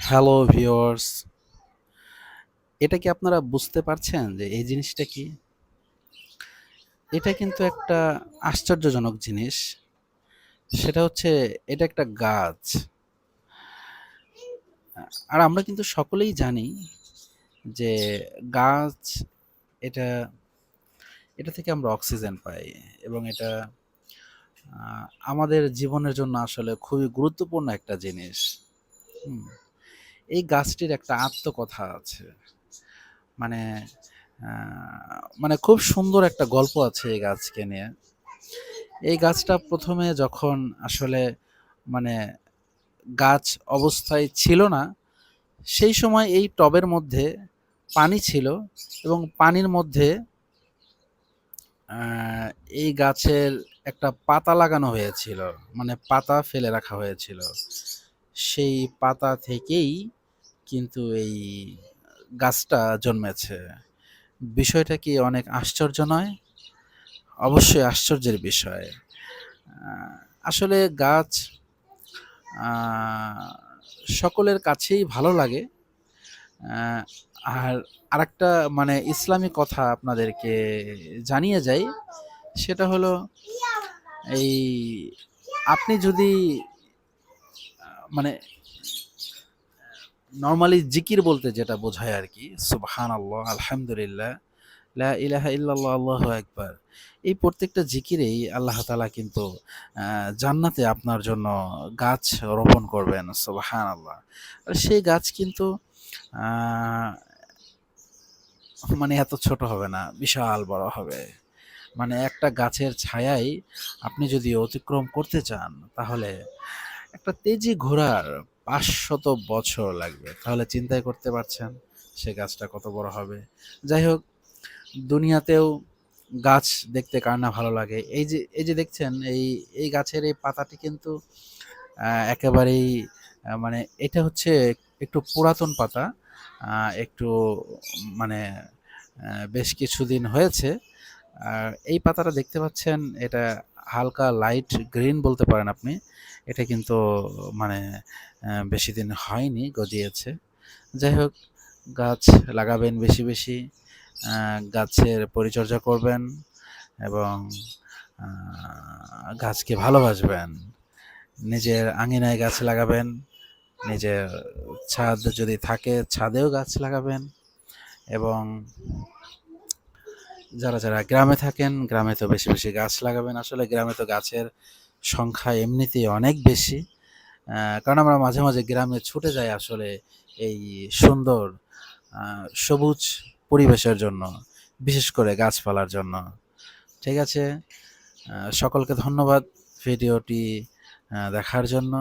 Hello viewers, এটা কি আপনারা বুঝতে পারছেন যে এই জিনিসটা কি? এটা কিন্তু একটা আশ্চর্যজনক জিনিস। সেটা হচ্ছে এটা একটা গাছ। আর আমরা কিন্তু সকলেই জানি যে গাছ এটা এটা থেকে আমরা অক্সিজেন পাই এবং এটা আমাদের জীবনের জন্য আসলে খুবই গুরুত্বপূর্ণ একটা জিনিস। হুম। এই গাছটির একটা আত্মকথা আছে। মানে মানে খুব সুন্দর একটা গল্প আছে এই গাছকে নিয়ে। এই গাছটা ১ম এ যখন আসলে মানে গাছ অবস্থায় ছিল না, সেই সময় এই টবের মধ্যে পানি ছিল এবং পানির মধ্যে আ এই গাছের একটা পাতা লাগানো হয়েছিল। মানে পাতা ফেলে রাখা হয়েছিল। সেই পাতা থেকেই কিন্তু এই গাছটা জন্মেছে। বিষয়টা কি অনেক আশ্চর্য নয়? অবশ্যই আশ্চর্যের বিষয়। আ আসলে গাছ আ সকলের কাছেই ভালো লাগে। আ আর আরেকটা মানে ইসলামী কথা আপনাদেরকে জানিয়ে যাই, সেটা হলো এই আপনি যদি মানে নরমালি জিকির বলতে যেটা বোঝায় আরকি, সুবহানাল্লাহ, আলহামদুলিল্লাহ, লা ইলাহা ইল্লাল্লাহ, আল্লাহু আকবার। এই প্রত্যেকটা জিকিরেই আল্লাহ তাআলা কিন্তু জান্নাতে আপনার জন্য গাছ রোপণ করবেন। সুবহানাল্লাহ। আর সেই গাছ কিন্তু আ মানে এত ছোট হবে না, বিশাল বড় হবে। মানে একটা গাছের ছায়ায় আপনি যদি অতিক্রম করতে চান, তাহলে একটা তেজি ঘোড়ার ৫০০ বছর লাগবে। তাহলে চিন্তাই করতে পারছেন সে গাছটা কত বড় হবে। যাই হোক, দুনিয়াতেও গাছ দেখতে কার না ভালো লাগে। এই যে দেখছেন এই গাছের এই পাতাটি কিন্তু একেবারেই মানে এটা হচ্ছে একটু পুরাতন পাতা। একটু মানে বেশ কিছুদিন হয়েছে। আর এই পাতাটা দেখতে পাচ্ছেন, এটা হালকা লাইট গ্রিন বলতে পারেন আপনি। এটা কিন্তু মানে বেশিদিন হয়নি, গজিয়েছে। যাই হোক, গাছ লাগাবেন বেশি, বেশি। গাছের পরিচর্যা করবেন এবং আ গাছকে ভালোবাসবেন। নিজের আঙিনায় গাছ লাগাবেন, নিজের ছাদ যদি থাকে ছাদেও গাছ লাগাবেন এবং যারা গ্রামে থাকেন, গ্রামে তো বেশি, বেশি গাছ লাগাবেন। আসলে গ্রামে তো গাছের সংখ্যা এমনিতেই অনেক বেশি। কারণ আমরা মাঝে, মাঝে গ্রামে ছুটে যাই আসলে এই সুন্দর আ সবুজ পরিবেশের জন্য, বিশেষ করে গাছপালার জন্য। ঠিক আছে? সকলকে ধন্যবাদ ভিডিওটি দেখার জন্য।